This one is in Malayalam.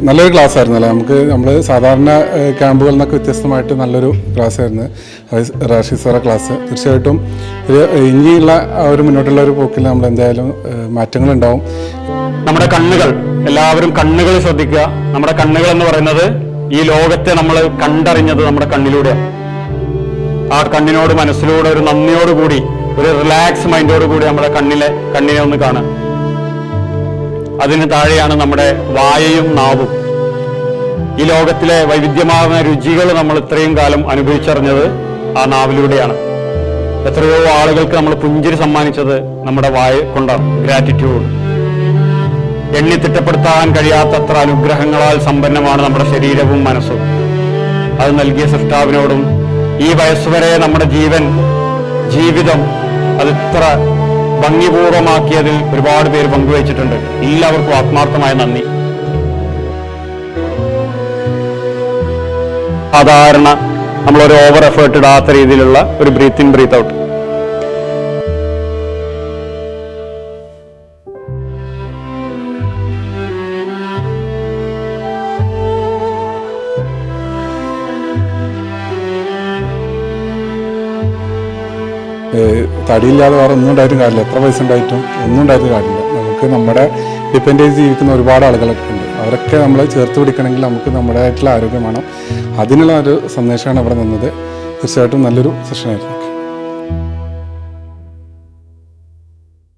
നല്ലൊരു ക്ലാസ് ആയിരുന്നല്ലേ. നമ്മൾ സാധാരണ ക്യാമ്പുകളിൽ നിന്നൊക്കെ വ്യത്യസ്തമായിട്ട് നല്ലൊരു ക്ലാസ് ആയിരുന്നു റാഷിദ് സാറെ ക്ലാസ്. തീർച്ചയായിട്ടും ഇനിയുള്ള ഒരു മുന്നോട്ടുള്ള ഒരു പോക്കിൽ നമ്മൾ എന്തായാലും മാറ്റങ്ങളുണ്ടാവും. നമ്മുടെ കണ്ണുകൾ, എല്ലാവരും കണ്ണുകൾ ശ്രദ്ധിക്കുക. നമ്മുടെ കണ്ണുകൾ എന്ന് പറയുന്നത് ഈ ലോകത്തെ നമ്മൾ കണ്ടറിഞ്ഞത് നമ്മുടെ കണ്ണിലൂടെയാണ്. ആ കണ്ണിനോട് മനസ്സിലൂടെ ഒരു നന്ദിയോടുകൂടി, ഒരു റിലാക്സ് മൈൻഡോടുകൂടി നമ്മുടെ കണ്ണിനെ ഒന്ന് കാണുക. അതിന് താഴെയാണ് നമ്മുടെ വായയും നാവും. ഈ ലോകത്തിലെ വൈവിധ്യമാർന്ന രുചികൾ നമ്മൾ ഇത്രയും കാലം അനുഭവിച്ചറിഞ്ഞത് ആ നാവിലൂടെയാണ്. എത്രയോ ആളുകൾക്ക് നമ്മൾ പുഞ്ചിരി സമ്മാനിച്ചത് നമ്മുടെ വായ കൊണ്ടാണ്. ഗ്രാറ്റിറ്റ്യൂഡ്. എണ്ണി തിട്ടപ്പെടുത്താൻ കഴിയാത്തത്ര അനുഗ്രഹങ്ങളാൽ സമ്പന്നമാണ് നമ്മുടെ ശരീരവും മനസ്സും. അത് നൽകിയ സൃഷ്ടാവിനോടും ഈ വയസ്സുവരെ നമ്മുടെ ജീവിതം അതിത്ര ഭംഗിപൂർവമാക്കിയതിൽ ഒരുപാട് പേര് പങ്കുവച്ചിട്ടുണ്ട്. എല്ലാവർക്കും ആത്മാർത്ഥമായ നന്ദി. സാധാരണ നമ്മളൊരു ഓവർ എഫേർട്ട് ഇടാത്ത രീതിയിലുള്ള ഒരു ബ്രീത്ത് ഇൻ ബ്രീത്ത് ഔട്ട്. തടിയില്ലാതെ വേറെ ഒന്നും ഉണ്ടായിട്ടും കാര്യമില്ല. എത്ര പൈസ ഉണ്ടായിട്ടും ഒന്നും ഉണ്ടായിട്ട് കാര്യമില്ല. നമുക്ക് നമ്മുടെ ഡിപ്പെൻഡ് ചെയ്ത് ജീവിക്കുന്ന ഒരുപാട് ആളുകളൊക്കെ ഉണ്ട്. അവരൊക്കെ നമ്മൾ ചേർത്ത് പിടിക്കണമെങ്കിൽ നമുക്ക് നമ്മുടേതായിട്ടുള്ള ആരോഗ്യം വേണം. അതിനുള്ള ഒരു സന്ദേശമാണ് ഇവിടെ നിന്നത്. തീർച്ചയായിട്ടും നല്ലൊരു സെഷനായിരുന്നു.